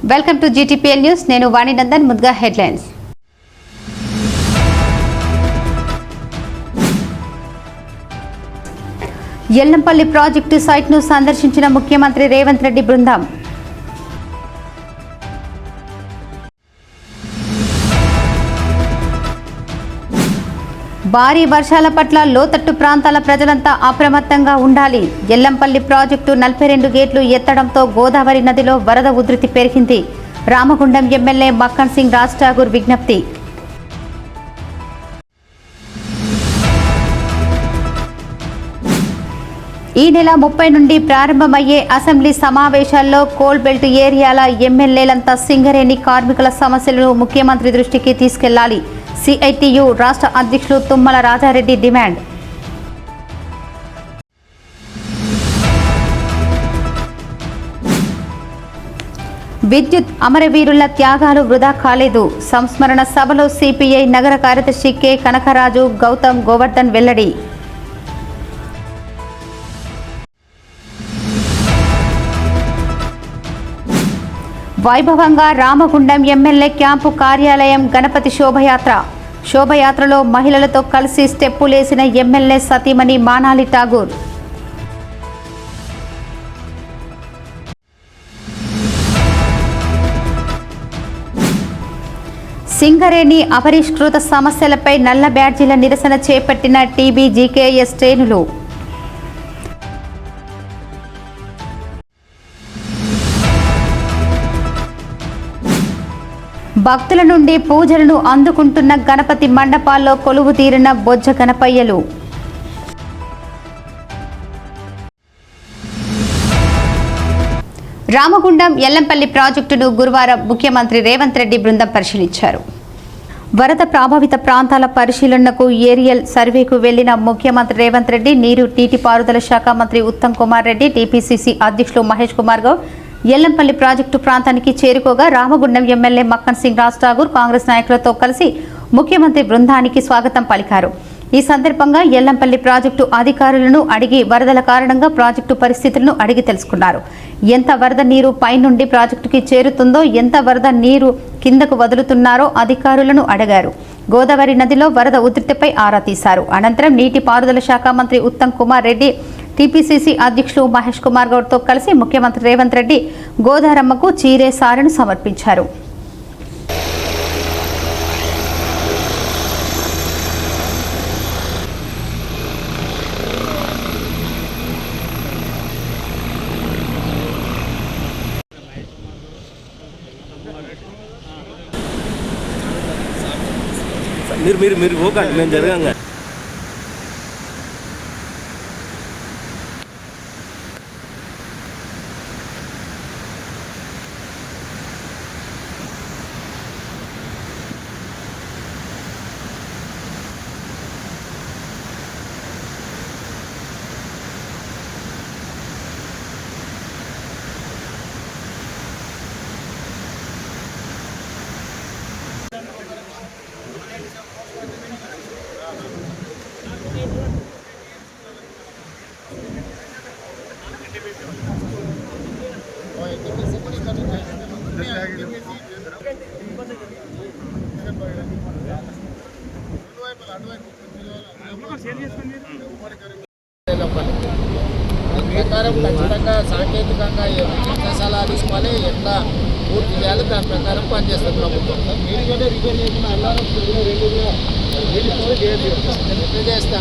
Welcome to GTPL news. నేను వాణి నందన్. ముందుగా headlines. Yellampalli project సైట్ను సందర్శించిన ముఖ్యమంత్రి రేవంత్ రెడ్డి బృందం. భారీ వర్షాల పట్ల లోతట్టు ప్రాంతాల ప్రజలంతా అప్రమత్తంగా ఉండాలి. ఎల్లంపల్లి ప్రాజెక్టు 42 గేట్లు ఎత్తడంతో గోదావరి నదిలో వరద ఉధృతి పెరిగింది. రామగుండం ఎమ్మెల్యే మక్కన్ సింగ్ రాజ్ ఠాగూర్ విజ్ఞప్తి. ఈ నెల 30 నుండి ప్రారంభమయ్యే అసెంబ్లీ సమావేశాల్లో కోల్ బెల్ట్ ఏరియాల ఎమ్మెల్యేలంతా సింగరేణి కార్మికుల సమస్యలను ముఖ్యమంత్రి దృష్టికి తీసుకెళ్లాలి. సిఐటియు రాష్ట్ర అధ్యక్షులు తుమ్మల రాజారెడ్డి డిమాండ్. విద్యుత్ అమరవీరుల త్యాగాలు వృధా కాలేదు. సంస్మరణ సభలో సిపిఐ నగర కార్యదర్శి కె కనకరాజు, గౌతమ్ గోవర్ధన్ వెల్లడి. వైభవంగా రామగుండం ఎమ్మెల్యే క్యాంపు కార్యాలయం గణపతి శోభయాత్ర. శోభయాత్రలో మహిళలతో కలిసి స్టెప్పులేసిన ఎమ్మెల్యే సతీమణి మానాలి ఠాగూర్. సింగరేణి అపరిష్కృత సమస్యలపై నల్ల బ్యాడ్జీల నిరసన చేపట్టిన టీబీజీకేఎస్ శ్రేణులు. భక్తుల నుండి పూజలను అందుకుంటున్న గణపతి మండపాల్లో కొలువు తీరిన బొజ్జ గణపయ్యలు. రామగుండం ఎల్లంపల్లి ప్రాజెక్టును గురువారం ముఖ్యమంత్రి రేవంత్ రెడ్డి బృందం పరిశీలించారు. వరద ప్రభావిత ప్రాంతాల పరిశీలనకు ఏరియల్ సర్వేకు వెళ్లిన ముఖ్యమంత్రి రేవంత్ రెడ్డి నీటిపారుదల శాఖ మంత్రి ఉత్తమ్ కుమార్ రెడ్డి, టీపీసీసీ అధ్యక్షులు మహేష్ కుమార్ గౌడ్ ఎల్లంపల్లి ప్రాజెక్టు ప్రాంతానికి చేరుకోగా రామగుండం ఎమ్మెల్యే మక్కన్ సింగ్ రాజ్ ఠాగూర్ కాంగ్రెస్ నాయకులతో కలిసి ముఖ్యమంత్రి బృందానికి స్వాగతం పలికారు. ఈ సందర్భంగా ఎల్లంపల్లి ప్రాజెక్టు అధికారులను అడిగి వరదల కారణంగా ప్రాజెక్టు పరిస్థితులను అడిగి తెలుసుకున్నారు. ఎంత వరద నీరు పైనుండి ప్రాజెక్టుకి చేరుతుందో, ఎంత వరద నీరు కిందకు వదులుతున్నారో అధికారులను అడిగారు. గోదావరి నదిలో వరద ఉధృతిపై ఆరా తీశారు. అనంతరం నీటిపారుదల శాఖ మంత్రి ఉత్తమ్ కుమార్ రెడ్డి, టీపీసీసీ అధ్యక్షులు మహేష్ కుమార్ గౌడ్తో కలిసి ముఖ్యమంత్రి రేవంత్ రెడ్డి గోదారమ్మకు చీరే సారెను సమర్పించారు. మీరు పోకండి, మేము జరగంగా. ప్రకారం ఖచ్చితంగా సాంకేతికంగా ఎట్లా సలహా తీసుకోవాలి, ఎట్లా పూర్తి చేయాలి, దాని ప్రకారం పనిచేస్తుంది ప్రభుత్వం. ఎట్లా చేస్తా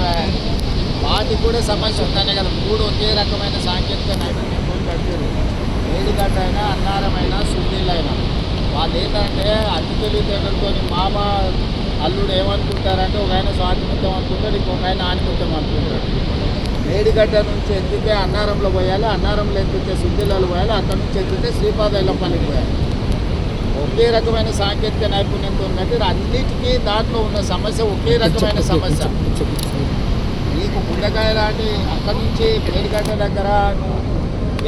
వాటికి కూడా సమస్య ఉంటానే కదా. 3 ఒకే రకమైన సాంకేతిక నైపుణ్యంతో కట్టారు. వేడిగడ్డ అయినా, అన్నారమైనా, సున్నీళ్ళైనా వాళ్ళు ఏంటంటే అతి తెలివితేటలతో మామ అల్లుడు ఏమనుకుంటారంటే ఒక ఆయన స్వాతిముత్యం అనుకుంటాడు, ఇంకొక ఆయన ఆనిముత్యం అనుకుంటాడు. వేడిగడ్డ నుంచి ఎత్తితే అన్నారంలో పోయాలి, అన్నారంలో ఎత్తితే సుద్దిలలో పోయాలి, అక్కడి నుంచి ఎత్తితే శ్రీపాద ఎల్లంపల్లికి పోయాలి. ఒకే రకమైన సాంకేతిక నైపుణ్యంతో ఉన్నట్టు అన్నిటికీ దాంట్లో ఉన్న సమస్య ఒకే రకమైన సమస్య. నీకు గుండెకాయ లాంటి అక్కడి నుంచి వేడిగడ్డ దగ్గర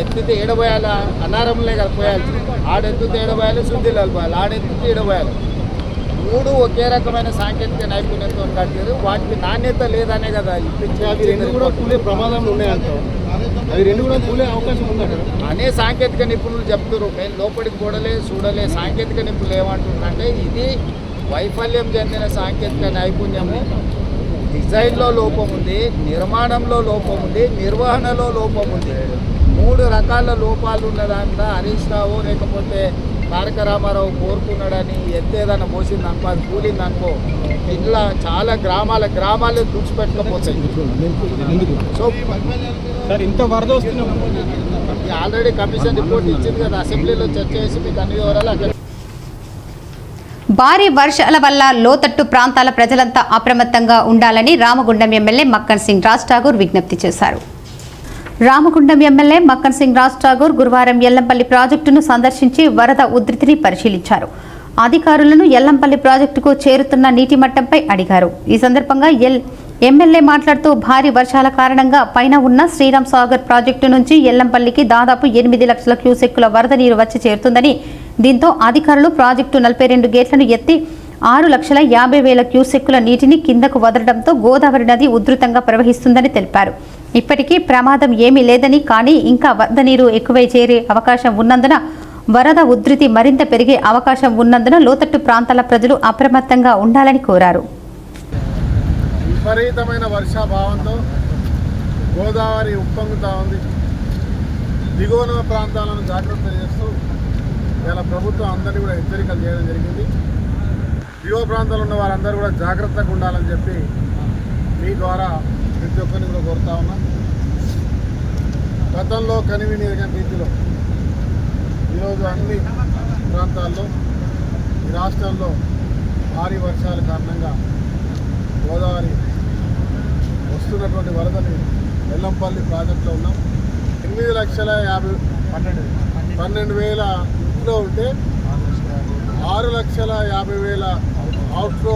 ఎత్తితే ఏడబోయాలి, అన్నారంలో కదా పోయాలి. ఆడెత్తితే ఏడబోయాలి, శుద్ధిలో పోయాలి, ఆడెత్తితే ఏడబోయాలి. మూడు ఒకే రకమైన సాంకేతిక నైపుణ్యంతో కట్టారు. వాటికి నాణ్యత లేదనే కదా అవి రెండు కూడా కూలే ప్రమాదంలో ఉన్నాయంటారు. అవి రెండు కూడా కూలే అవకాశం ఉందంటారు అనే సాంకేతిక నిపుణులు చెప్తారు. మేము లోపలికి చూడలే సాంకేతిక నిపుణులు ఏమంటున్నారంటే ఇది వైఫల్యం చెందిన సాంకేతిక నైపుణ్యము. డిజైన్లో లోపం ఉంది, నిర్మాణంలో లోపం ఉంది, నిర్వహణలో లోపం ఉంది. మూడు రకాల లోపాలు ఉన్న దాంట్లో హరీష్ రావు లేకపోతే తారక రామారావు కోరుకున్నాడని ఎత్తేదన్న పోసింది అనుకో, అది కూలింది అనుకో, ఇట్లా చాలా గ్రామాలు తుడిచిపెట్టకపోతాయి. సో ఇంత వరద వస్తున్నా ఆల్రెడీ కమిషన్ రిపోర్ట్ ఇచ్చింది కదా, అసెంబ్లీలో చర్చ చేసి మీకు అన్ని వివరాలు అక్కడ. భారీ వర్షాల వల్ల లోతట్టు ప్రాంతాల ప్రజలంతా అప్రమత్తంగా ఉండాలని రామగుండం ఎమ్మెల్యే మక్కన్ సింగ్ రాజ్ ఠాగూర్ విజ్ఞప్తి చేశారు. రామగుండం ఎమ్మెల్యే మక్కన్ సింగ్ రాజ్ ఠాగూర్ గురువారం ఎల్లంపల్లి ప్రాజెక్టును సందర్శించి వరద ఉధృతిని పరిశీలించారు. అధికారులను ఎల్లంపల్లి ప్రాజెక్టుకు చేరుతున్న నీటి మట్టంపై అడిగారు. ఈ సందర్భంగా ఎమ్మెల్యే మాట్లాడుతూ భారీ వర్షాల కారణంగా పైన ఉన్న శ్రీరామ్ సాగర్ ప్రాజెక్టు నుంచి ఎల్లంపల్లికి దాదాపు 8 లక్షల క్యూసెక్కుల వరద నీరు వచ్చి చేరుతుందని, దీంతో అధికారులు ప్రాజెక్టు 42 గేట్లను ఎత్తి 6,50,000 క్యూసెక్కుల నీటిని కిందకు వదలడంతో గోదావరి నది ఉధృతంగా ప్రవహిస్తుందని తెలిపారు. ఇప్పటికీ ప్రమాదం ఏమీ లేదని, కానీ ఇంకా వరద నీరు ఎక్కువై చేరే అవకాశం ఉన్నందున వరద ఉధృతి మరింత పెరిగే అవకాశం ఉన్నందున లోతట్టు ప్రాంతాల ప్రజలు అప్రమత్తంగా ఉండాలని కోరారు. విపరీతమైన వర్షాభావంతో గోదావరి ఉప్పొంగుతూ ఉంది. దిగువన ప్రాంతాలను జాగ్రత్త చేస్తూ ఇలా ప్రభుత్వం అందరినీ కూడా హెచ్చరికలు చేయడం జరిగింది. దిగువ ప్రాంతాలు ఉన్న వారందరూ కూడా జాగ్రత్తగా ఉండాలని చెప్పి మీ ద్వారా ప్రతి ఒక్కరిని కూడా కోరుతా ఉన్నా. గతంలో కనివిని ఎరగని రీతిలో ఈరోజు అన్ని ప్రాంతాల్లో ఈ రాష్ట్రంలో భారీ వర్షాల కారణంగా గోదావరి వస్తున్నటువంటి వరదని ఎల్లంపల్లి ప్రాజెక్టులో ఉన్నాం. 8,50,000 ఇంట్లో ఉంటే 6,50,000 అవుట్ఫ్లో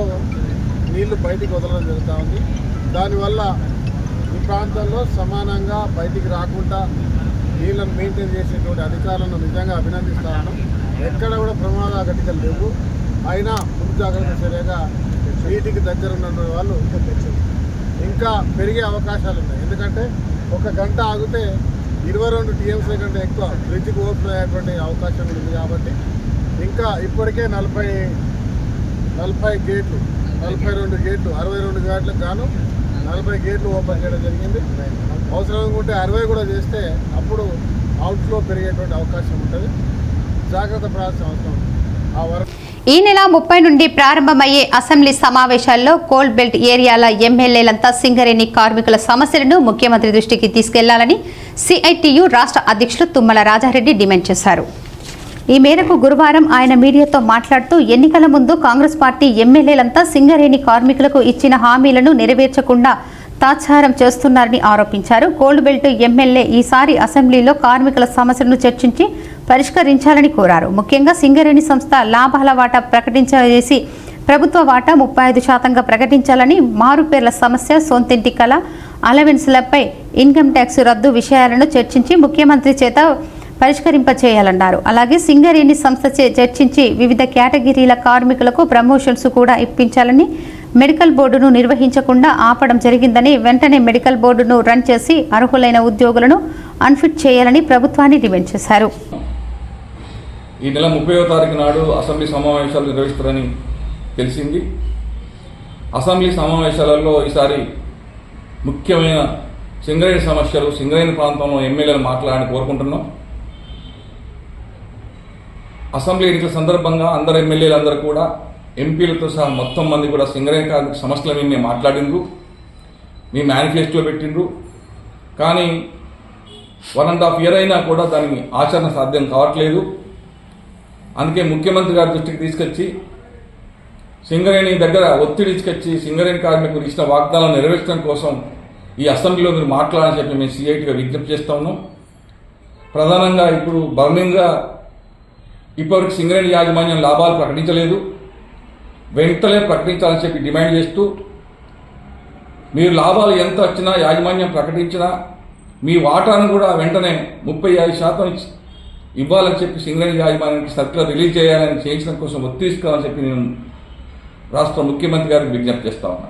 నీళ్లు బయటికి వదలడం జరుగుతూ ఉంది. దానివల్ల ఈ ప్రాంతంలో సమానంగా బయటికి రాకుండా నీళ్ళను మెయింటైన్ చేసేటువంటి అధికారులను నిజంగా అభినందిస్తాను. ఎక్కడ కూడా ప్రమాద ఘటనలు లేవు. అయినా ముందు జాగ్రత్త చర్యగా నీటికి దగ్గర ఉన్నటువంటి వాళ్ళు ఇంకా పెరిగే అవకాశాలు ఉన్నాయి. ఎందుకంటే ఒక గంట ఆగితే 22 TMC కంటే ఎక్కువ బ్రిడ్జ్కి ఓవర్ఫ్లో అయ్యేటువంటి అవకాశం ఉంది. కాబట్టి ఇంకా ఇప్పటికే 40 గేట్లు 42 గేట్లు 62 గేట్లకు గాను 40 గేట్లు ఓపెన్ చేయడం జరిగింది. అవసరం ఉంటే 60 కూడా చేస్తే అప్పుడు అవుట్ఫ్లో పెరిగేటువంటి అవకాశం ఉంటుంది. జాగ్రత్త పడాల్సిన అవసరం ఉంది. ఈ నెల 30 నుండి ప్రారంభమయ్యే అసెంబ్లీ సమావేశాల్లో కోల్ బెల్ట్ ఏరియాల ఎమ్మెల్యేలంతా సింగరేణి కార్మికుల సమస్యలను ముఖ్యమంత్రి దృష్టికి తీసుకెళ్లాలని సిఐటియు రాష్ట్ర అధ్యక్షులు తుమ్మల రాజారెడ్డి డిమాండ్ చేశారు. ఈ మేరకు గురువారం ఆయన మీడియాతో మాట్లాడుతూ ఎన్నికల ముందు కాంగ్రెస్ పార్టీ ఎమ్మెల్యేలంతా సింగరేణి కార్మికులకు ఇచ్చిన హామీలను నెరవేర్చకుండా తాత్సారం చేస్తున్నారని ఆరోపించారు. కోల్డ్ బెల్ట్ ఎమ్మెల్యే ఈసారి అసెంబ్లీలో కార్మికుల సమస్యలను చర్చించి పరిష్కరించాలని కోరారు. ముఖ్యంగా సింగరేణి సంస్థ లాభాల వాటా ప్రకటించేసి ప్రభుత్వ వాటా 35% ప్రకటించాలని, మారుపేర్ల సమస్య, సొంతింటి కళ, అలవెన్స్లపై ఇన్కమ్ ట్యాక్స్ రద్దు విషయాలను చర్చించి ముఖ్యమంత్రి చేత పరిష్కరింపచేయాలన్నారు. అలాగే సింగరేణి సంస్థచే చర్చించి వివిధ కేటగిరీల కార్మికులకు ప్రమోషన్స్ కూడా ఇప్పించాలని, మెడికల్ బోర్డును నిర్వహించకుండా ఆపడం జరిగిందని, వెంటనే మెడికల్ బోర్డును రన్ చేసి అర్హులైన ఉద్యోగులను అన్ఫిట్ చేయాలని ప్రభుత్వాన్ని డిమాండ్ చేశారు. ఈ నెల 30వ తారీఖు నాడు అసెంబ్లీ సమావేశాలు నిర్వహిస్తారని తెలిసింది. అసెంబ్లీ సమావేశాలలో ఈసారి ముఖ్యమైన సింగరేణి సమస్యలు, సింగరేణి ప్రాంతంలో ఎమ్మెల్యేలు మాట్లాడాలని కోరుకుంటున్నాం. అసెంబ్లీ ఎన్నికల సందర్భంగా అందరు ఎమ్మెల్యేలందరూ కూడా ఎంపీలతో సహా మొత్తం మంది కూడా సింగరేణి కార్మిక సమస్యల మీద మాట్లాడిండ్రు, మీ మేనిఫెస్టోలో పెట్టిండ్రు. కానీ 1.5 year అయినా కూడా దానికి ఆచరణ సాధ్యం కావట్లేదు. అందుకే ముఖ్యమంత్రి గారి దృష్టికి తీసుకొచ్చి సింగరేణి దగ్గర ఒత్తిడి తీసుకొచ్చి సింగరేణి కార్మికులు ఇచ్చిన వాగ్దానాలను నెరవేర్చడం కోసం ఈ అసెంబ్లీలో మీరు మాట్లాడాలని చెప్పి మేము సిఐటిగా విజ్ఞప్తి చేస్తూ ఉన్నాం. ప్రధానంగా ఇప్పుడు బర్నింగ్గా ఇప్పటివరకు సింగరేణి యాజమాన్యం లాభాలు ప్రకటించలేదు, వెంటనే ప్రకటించాలని చెప్పి డిమాండ్ చేస్తూ, మీరు లాభాలు ఎంత వచ్చినా యాజమాన్యం ప్రకటించినా మీ వాటాను కూడా వెంటనే 35% ఇవ్వాలని చెప్పి సింగరేణి యాజమాన్యానికి సర్క్యులర్ రిలీజ్ చేయాలని చేయించడం కోసం ఒత్తిడి తీసుకోవాలని చెప్పి నేను రాష్ట్ర ముఖ్యమంత్రి గారికి విజ్ఞప్తి చేస్తా ఉన్నా.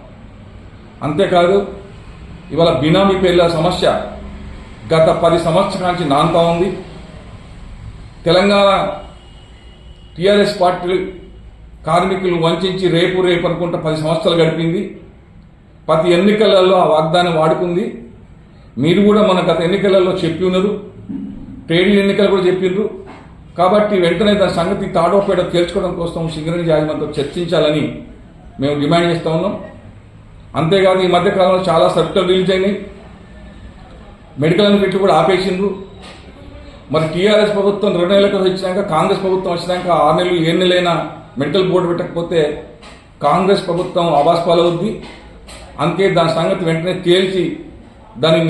అంతేకాదు ఇవాళ బినామీ పేర్ల సమస్య గత 10 సంవత్సరాల నుంచి నాంతా ఉంది. తెలంగాణ టీఆర్ఎస్ పార్టీ కార్మికులు వంచి రేపు అనుకుంటా 10 సంవత్సరాలు గడిపింది. ప్రతి ఎన్నికలలో ఆ వాగ్దానం వాడుకుంది. మీరు కూడా మన గత ఎన్నికలలో చెప్పి ఉన్నారు, ట్రేడ్ ఎన్నికలు కూడా చెప్పిండ్రు. కాబట్టి వెంటనే దాని సంగతి తాడోపేట తేల్చుకోవడం కోసం సింగరేణి యాజమాన్యంతో చర్చించాలని మేము డిమాండ్ చేస్తూ ఉన్నాం. అంతేకాదు ఈ మధ్యకాలంలో చాలా సర్కులర్ రిలీజ్ అయినాయి. మెడికల్ యూనిట్లు కూడా ఆపేసిండ్రు. మరి టీఆర్ఎస్ ప్రభుత్వం 2 నెలల క్రితం వచ్చినాక కాంగ్రెస్ ప్రభుత్వం వచ్చినాక 6 నెలలు 7 నెలలైనా మెడికల్ బోర్డు పెట్టకపోతే కాంగ్రెస్ ప్రభుత్వం అబాస్పాలవుద్ది. అందుకే దాని సంగతి వెంటనే తేల్చి దాని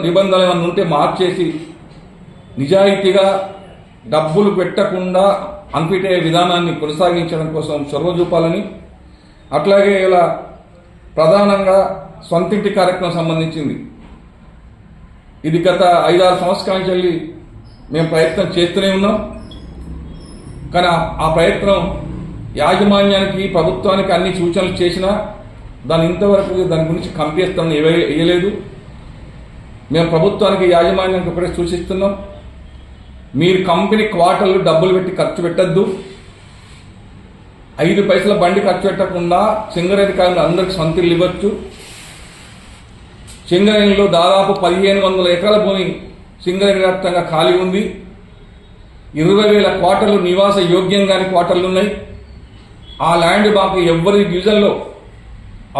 నిబంధనలు ఏమైనా ఉంటే మార్చేసి నిజాయితీగా డబ్బులు పెట్టకుండా అన్ఫిట్ అయ్యే విధానాన్ని కొనసాగించడం కోసం చొరవ చూపాలని, అట్లాగే ఇలా ప్రధానంగా సొంతింటి కార్యక్రమం సంబంధించింది. ఇది గత 5-6 సంవత్సరాల నుంచి మేము ప్రయత్నం చేస్తూనే ఉన్నాం. కానీ ఆ ప్రయత్నం యాజమాన్యానికి ప్రభుత్వానికి అన్ని సూచనలు చేసినా దాని ఇంతవరకు దాని గురించి కంప్లీస్తామని వేయలేదు. మేము ప్రభుత్వానికి యాజమాన్యానికి ఒకటే సూచిస్తున్నాం, మీరు కంపెనీ క్వార్టర్లు డబ్బులు పెట్టి ఖర్చు పెట్టద్దు. 5 పైసల బండి ఖర్చు పెట్టకుండా సింగరేణి కార్మికులు అందరికీ సొంతిల్లు ఇవ్వచ్చు. సింగరేణిలో దాదాపు 1500 ఎకరాల భూమి సింగరేణి వ్యాప్తంగా ఖాళీ ఉంది. 20,000 క్వార్టర్లు నివాస యోగ్యంగాని క్వార్టర్లు ఉన్నాయి. ఆ ల్యాండ్ మాకు ఎవరి డివిజన్లో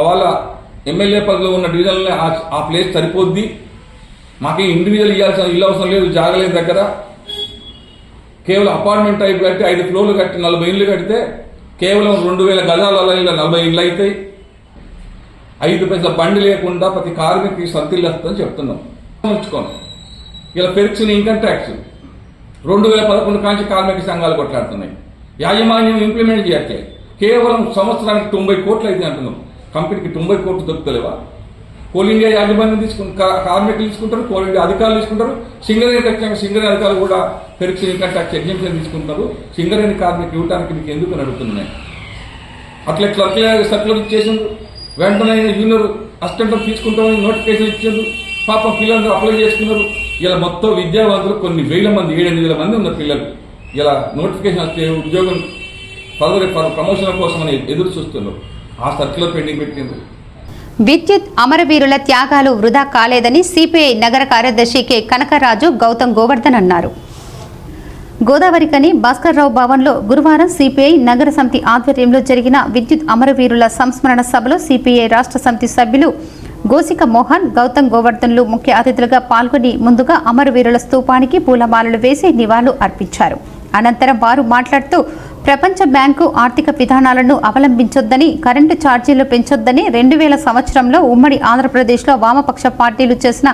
వాళ్ళ ఎమ్మెల్యే పదవిలో ఉన్న డివిజన్లో ఆ ప్లేస్ సరిపోద్ది. మాకు ఇండివిజువల్ ఇవ్వాల్సిన ఇల్లు అవసరం లేదు, జాగలేదు దగ్గర. కేవలం అపార్ట్మెంట్ టైప్ కట్టి 5 ఫ్లోర్లు కట్టి 40 ఇళ్ళు కడితే కేవలం 2000 గజాల 40 ఇళ్ళు అవుతాయి. 5 పైసల బండి లేకుండా ప్రతి కార్మికుడికి సొంతిల్లు వస్తుందని చెప్తున్నాం. ఉంచుకోండి. ఇలా పెరిచిన ఇన్కమ్ ట్యాక్స్ 2011 కాంచి కార్మిక సంఘాలు కొట్లాడుతున్నాయి. యాజమాన్యం ఇంప్లిమెంట్ చేయట్లేదు. కేవలం సంవత్సరానికి 90 కోట్లు అయితే అంటున్నాం. కంపెనీకి 90 కోట్లు దొరుకుతలేవా? కోల్ ఇండియా యాజమాన్యం కార్మికులు తీసుకుంటారు, కోల్ ఇండియా అధికారులు తీసుకుంటారు. సింగరేణి ఖచ్చితంగా సింగరేణి అధికారులు కూడా పెరిచిన ఇన్కమ్ ట్యాక్స్ ఎగ్జంప్షన్ తీసుకుంటారు. సింగరేణి కార్మికులు ఇవ్వడానికి మీకు ఎందుకు నడుపుతున్నాయి? అట్లా సర్కులర్ ఇచ్చేసిండ్రు. వెంటనే జూనియర్ అసిస్టెంట్ తీసుకుంటామని నోటిఫికేషన్ ఇచ్చారు. పాపం పిల్లలందరూ అప్లై చేసుకున్నారు. ఇలా మొత్తం విద్యావంతులు కొన్ని వేల మంది 7-8 మంది ఉన్న పిల్లలు ఇలా నోటిఫికేషన్ వస్తే ఉద్యోగం ప్రమోషన్ కోసం అని ఎదురు చూస్తున్నారు. ఆ సర్కులర్ పెండింగ్ పెట్టిండ్రు. విద్యుత్ అమరవీరుల త్యాగాలు వృధా కాలేదని సిపిఐ నగర కార్యదర్శి కె కనకరాజు గౌతమ్ గోవర్ధన్ అన్నారు. గోదావరికని భాస్కర్రావు భవన్లో గురువారం సిపిఐ నగర సమితి ఆధ్వర్యంలో జరిగిన విద్యుత్ అమరవీరుల సంస్మరణ సభలో సిపిఐ రాష్ట్ర సమితి సభ్యులు గోసిక మోహన్, గౌతమ్ గోవర్ధన్లు ముఖ్య అతిథులుగా పాల్గొని ముందుగా అమరవీరుల స్తూపానికి పూలమాలలు వేసి నివాళులు అర్పించారు. అనంతరం వారు మాట్లాడుతూ ప్రపంచ బ్యాంకు ఆర్థిక విధానాలను అవలంబించొద్దని, కరెంటు ఛార్జీలు పెంచొద్దని 2000 సంవత్సరంలో ఉమ్మడి ఆంధ్రప్రదేశ్లో వామపక్ష పార్టీలు చేసిన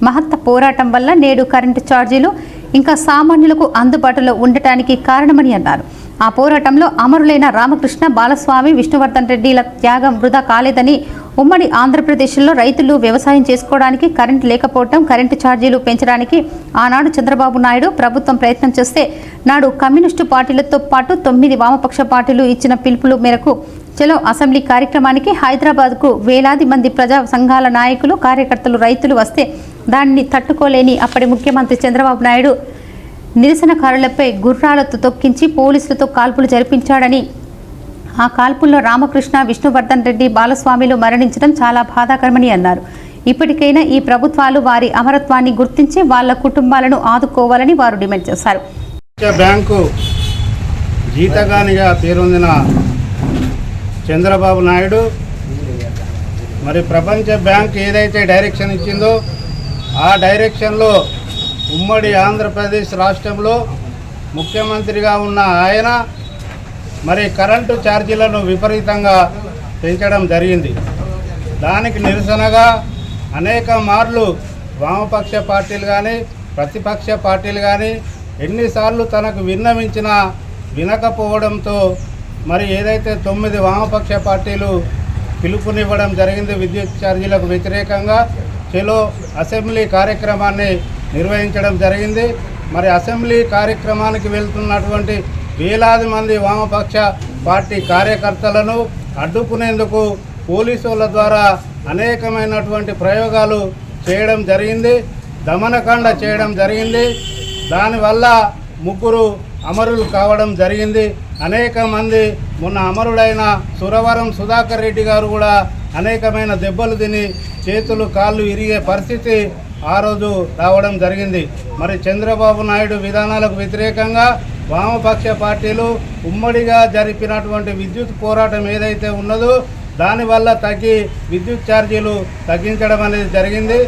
మహత్త పోరాటం వల్ల నేడు కరెంటు ఛార్జీలు ఇంకా సామాన్యులకు అందుబాటులో ఉండటానికి కారణమని అన్నారు. ఆ పోరాటంలో అమరులైన రామకృష్ణ, బాలస్వామి, విష్ణువర్ధన్ రెడ్డిల త్యాగం వృధా కాలేదని, ఉమ్మడి ఆంధ్రప్రదేశ్లో రైతులు వ్యవసాయం చేసుకోవడానికి కరెంటు లేకపోవడం, కరెంటు ఛార్జీలు పెంచడానికి ఆనాడు చంద్రబాబు నాయుడు ప్రభుత్వం ప్రయత్నం చేస్తే నాడు కమ్యూనిస్టు పార్టీలతో పాటు 9 వామపక్ష పార్టీలు ఇచ్చిన పిలుపుల మేరకు చలో అసెంబ్లీ కార్యక్రమానికి హైదరాబాద్కు వేలాది మంది ప్రజా సంఘాల నాయకులు, కార్యకర్తలు, రైతులు వస్తే దాన్ని తట్టుకోలేని అప్పటి ముఖ్యమంత్రి చంద్రబాబు నాయుడు నిరసనకారులపై గుర్రాలతో తొక్కించి పోలీసులతో కాల్పులు జరిపించాడని, ఆ కాల్పుల్లో రామకృష్ణ, విష్ణువర్ధన్ రెడ్డి, బాలస్వామిలు మరణించడం చాలా బాధాకరమని అన్నారు. ఇప్పటికైనా ఈ ప్రభుత్వాలు వారి అమరత్వాన్ని గుర్తించి వాళ్ళ కుటుంబాలను ఆదుకోవాలని వారు డిమాండ్ చేశారు. బ్యాంకు జీతగానిగా పేరొందిన చంద్రబాబు నాయుడు మరి ప్రపంచ బ్యాంక్ ఏదైతే డైరెక్షన్ ఇచ్చిందో ఆ డైరెక్షన్లో ఉమ్మడి ఆంధ్రప్రదేశ్ రాష్ట్రంలో ముఖ్యమంత్రిగా ఉన్న ఆయన మరి కరెంటు ఛార్జీలను విపరీతంగా పెంచడం జరిగింది. దానికి నిరసనగా అనేక మార్లు వామపక్ష పార్టీలు కానీ ప్రతిపక్ష పార్టీలు కానీ ఎన్నిసార్లు తనకు విన్నవించినా వినకపోవడంతో మరి ఏదైతే 9 వామపక్ష పార్టీలు పిలుపునివ్వడం జరిగింది విద్యుత్ ఛార్జీలకు వ్యతిరేకంగా చలో అసెంబ్లీ కార్యక్రమాన్ని నిర్వహించడం జరిగింది. మరి అసెంబ్లీ కార్యక్రమానికి వెళ్తున్నటువంటి వేలాది మంది వామపక్ష పార్టీ కార్యకర్తలను అడ్డుకునేందుకు పోలీసుల ద్వారా అనేకమైనటువంటి ప్రయోగాలు చేయడం జరిగింది, దమనకాండ చేయడం జరిగింది. దానివల్ల 3 అమరులు కావడం జరిగింది. అనేక మంది మొన్న అమరుడైన సురవరం సుధాకర్ రెడ్డి గారు కూడా అనేకమైన దెబ్బలు తిని చేతులు కాళ్ళు ఇరిగే పరిస్థితి ఆ రోజు రావడం జరిగింది. మరి చంద్రబాబు నాయుడు విధానాలకు వ్యతిరేకంగా వామపక్ష పార్టీలు ఉమ్మడిగా జరిపినటువంటి విద్యుత్ పోరాటం ఏదైతే ఉన్నదో దానివల్ల విద్యుత్ ఛార్జీలు తగ్గించడం అనేది జరిగింది.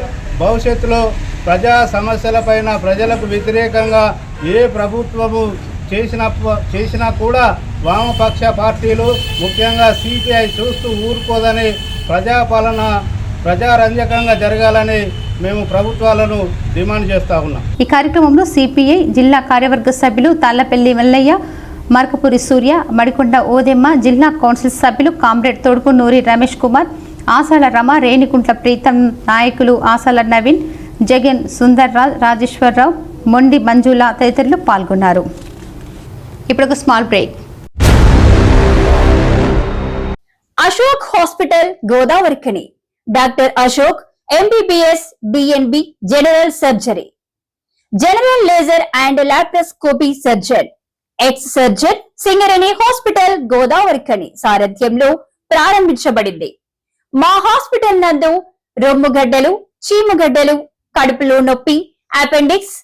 భవిష్యత్తులో ప్రజా సమస్యలపైన ప్రజలకు వ్యతిరేకంగా ఏ ప్రభుత్వము చేసినా కూడా వామపక్ష పార్టీలు ముఖ్యంగా సిపిఐ చూస్తూ ఊరుకోదని ప్రజాపాలన ప్రజారంజకంగా జరగాలని మేము ప్రభుత్వాలను డిమాండ్ చేస్తా ఉన్నాం. ఈ కార్యక్రమంలో సిపిఐ జిల్లా కార్యవర్గ సభ్యులు తాళ్లపల్లి మల్లయ్య, మార్కపురి సూర్య, మడికొండ ఓదెమ్మ, జిల్లా కౌన్సిల్ సభ్యులు కామ్రేడ్ తొడుపునూరి రమేష్ కుమార్, ఆసాల రమ, రేణికుంట్ల ప్రీతం, నాయకులు ఆసాల నవీన్, జగన్, సుందర్రాజ్, రాజేశ్వరరావు, మొండి మంజుల తదితరులు పాల్గొన్నారు. ఇప్పుడు ఒక small break. Ashok hospital Godavarikhani, doctor Ashok MBBS DNB general surgery, general laser and laparoscopy surgeon, ex surgeon Singareni hospital Godavarikhani సారథ్యంలో ప్రారంభించబడింది. మా హాస్పిటల్ నందు రొమ్ముగడ్డలు, చీముగడ్డలు, కడుపులో నొప్పి, appendix,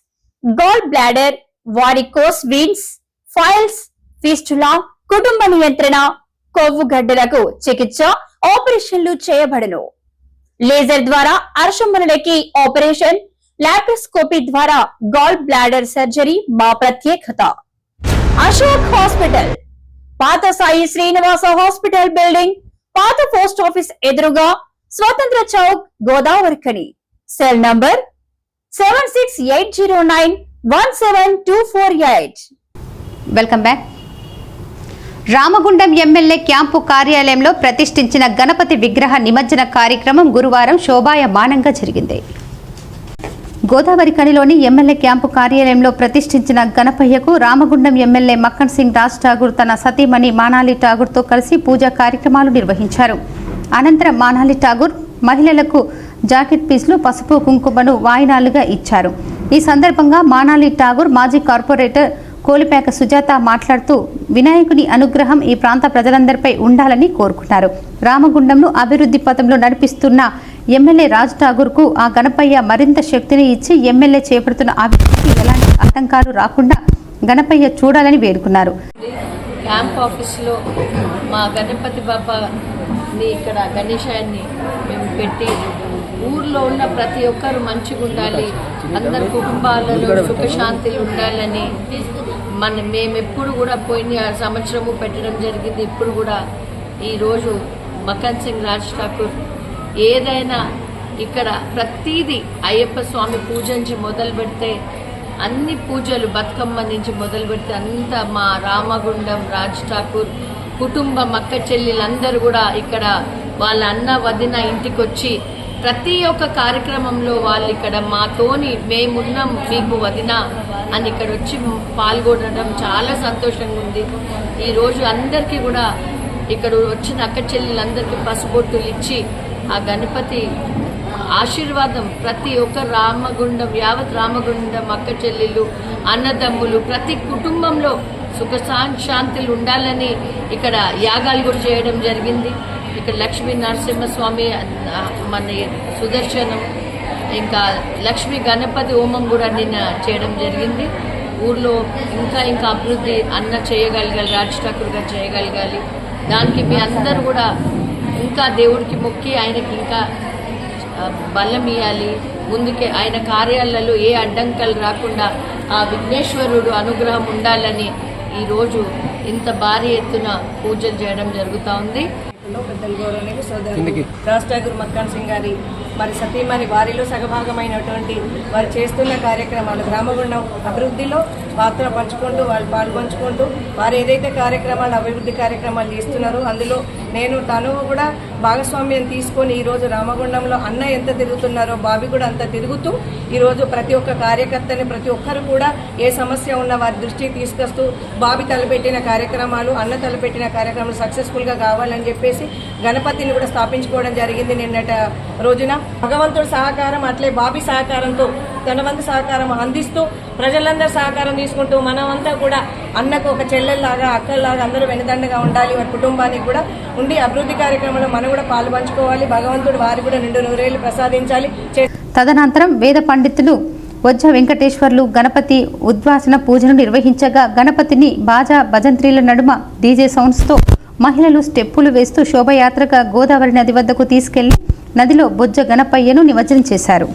gall bladder, varicose veins, piles, fistula, కుటుంబ నియంత్రణ, కొవ్వు గడ్డలకు చికిత్స, ఆపరేషన్లు చేయబడును. లేజర్ ద్వారా అర్షములకి ఆపరేషన్, లాప్రోస్కోపీ ద్వారా గాల్ బ్లాడర్ సర్జరీ మా ప్రత్యేకత. అశోక్ హాస్పిటల్, పాత సాయి శ్రీనివాస హాస్పిటల్ బిల్డింగ్, పాత పోస్ట్ ఆఫీస్ ఎదురుగా, స్వతంత్ర Chowk, Godavarikhani. Cell number 7680917248. Welcome back. Ramagundam MLA camp కార్యాలయంలో ప్రతిష్ఠించిన గణపతి విగ్రహ నిమజ్జన కార్యక్రమం గురువారం శోభాయమానంగా జరిగింది. గోదావరిఖనిలోని ఎమ్మెల్యే క్యాంపు కార్యాలయంలో ప్రతిష్ఠించిన గణపయ్యకు రామగుండం ఎమ్మెల్యే మక్కన్ సింగ్ రాజ్ ఠాగూర్ తన సతీమణి మానాలి ఠాగూర్తో కలిసి పూజా కార్యక్రమాలు నిర్వహించారు. అనంతరం మానాలి ఠాగూర్ మహిళలకు జాకెట్ పీస్లు, పసుపు కుంకుమను వాయినాలుగా ఇచ్చారు. ఈ సందర్భంగా మానాలి ఠాగూర్ మాజీ కార్పొరేటర్ కోలిపేక సుజాత మాట్లాడుతూ వినాయకుని అనుగ్రహం ఈ ప్రాంత ప్రజలందరిపై ఉండాలని కోరుకున్నారు. రామగుండంను అభివృద్ధి పథంలో నడిపిస్తున్న ఎమ్మెల్యే రాజ్ ఠాగూర్కు ఆ గణపయ్య మరింత శక్తిని ఇచ్చి ఎమ్మెల్యే చేపడుతున్న అభివృద్ధికి ఎలాంటి ఆటంకాలు రాకుండా గణపయ్య చూడాలని వేడుకున్నారు. క్యాంప్ ఆఫీస్లో మా గణపతి బాబాని ఇక్కడ గణేశాన్ని మేము పెట్టి ఊర్లో ఉన్న ప్రతి ఒక్కరు మంచిగా ఉండాలి, అందరి కుటుంబాలలో సుఖశాంతులు ఉండాలని మేము ఎప్పుడు కూడా పోయిన సంవత్సరము పెట్టడం జరిగింది. ఇప్పుడు కూడా ఈరోజు మక్కన్ సింగ్ రాజ్ ఠాకూర్ ఏదైనా ఇక్కడ ప్రతిదీ అయ్యప్ప స్వామి పూజ నుంచి మొదలు పెడితే అన్ని పూజలు బతుకమ్మ నుంచి మొదలు పెడితే అంతా మా రామగుండం రాజ్ ఠాకూర్ కుటుంబం అక్క చెల్లెలందరూ కూడా ఇక్కడ వాళ్ళ అన్న వదిన ఇంటికి వచ్చి ప్రతి ఒక్క కార్యక్రమంలో వాళ్ళు ఇక్కడ మాతోని మేమున్నాం మీకు వదిన అని ఇక్కడ వచ్చి పాల్గొనడం చాలా సంతోషంగా ఉంది. ఈరోజు అందరికీ కూడా ఇక్కడ వచ్చిన అక్క చెల్లెలందరికీ పసుబొట్టులు ఇచ్చి ఆ గణపతి ఆశీర్వాదం ప్రతి ఒక్క రామగుండం యావత్ రామగుండం అక్క చెల్లెళ్ళు అన్నదమ్ములు ప్రతి కుటుంబంలో సుఖ శాంతులు ఉండాలని ఇక్కడ యాగాలు కూడా చేయడం జరిగింది. ఇక్కడ లక్ష్మీ నరసింహస్వామి మన సుదర్శనం ఇంకా లక్ష్మీ గణపతి హోమం కూడా నిన్న చేయడం జరిగింది. ఊర్లో ఇంకా అభివృద్ధి అన్న చేయగలగాలి, రాజ్ ఠాకూర్ గారు చేయగలగాలి. దానికి మీ అందరూ కూడా ఇంకా దేవుడికి మొక్కి ఆయనకి ఇంకా బలం ఇవ్వాలి. ముందుకే ఆయన కార్యాలలో ఏ అడ్డంకలు రాకుండా ఆ విఘ్నేశ్వరుడు అనుగ్రహం ఉండాలని ఈరోజు ఇంత భారీ ఎత్తున పూజలు చేయడం జరుగుతూ ఉంది. పెద్దలు గౌరవనీయులు సోదరుడు రాజ్ ఠాకూర్ మక్కన్ సింగ్ గారి మరి సతీమణి వారిలో సగభాగమైనటువంటి వారు చేస్తున్న కార్యక్రమాలు రామగుండం అభివృద్ధిలో పాత్ర పంచుకుంటూ వాళ్ళు పాల్పంచుకుంటూ వారు ఏదైతే కార్యక్రమాలు అభివృద్ధి కార్యక్రమాలు చేస్తున్నారో అందులో తను కూడా భాగస్వామ్యం తీసుకొని ఈరోజు రామగుండంలో అన్న ఎంత తిరుగుతున్నారో బాబీ కూడా అంత తిరుగుతూ ఈరోజు ప్రతి ఒక్క కార్యకర్తని ప్రతి ఒక్కరు కూడా ఏ సమస్య ఉన్న వారి దృష్టికి తీసుకొస్తూ బాబీ తలపెట్టిన కార్యక్రమాలు అన్న తలపెట్టిన కార్యక్రమాలు సక్సెస్ఫుల్గా కావాలని చెప్పేసి గణపతిని కూడా స్థాపించుకోవడం జరిగింది నిన్నటి రోజున. భగవంతుడి సహకారం అట్లే బాబీ సహకారంతో తన వంతు సహకారం అందిస్తూ ప్రజలందరూ సహకారం తీసుకుంటూ మనమంతా కూడా అన్నకు ఒక చెల్లెల్లాగా అక్కల్లాగా అందరూ వెనుదండగా ఉండాలి. వారి కుటుంబానికి కూడా ఉండి అభివృద్ధి కార్యక్రమంలో మనం కూడా పాలు పంచుకోవాలి. భగవంతుడు వారికి కూడా నిండు నూరేళ్లు ప్రసాదించాలి. తదనంతరం వేద పండితులు వజ్జ వెంకటేశ్వర్లు గణపతి ఉద్వాసన పూజను నిర్వహించగా గణపతిని బాజా భజంత్రీల నడుమ డీజే సౌండ్స్తో మహిళలు స్టెప్పులు వేస్తూ శోభయాత్రగా గోదావరి నది వద్దకు తీసుకెళ్లి నదిలో బొజ్జ గణపయ్యను నిమజ్జనం చేశారు.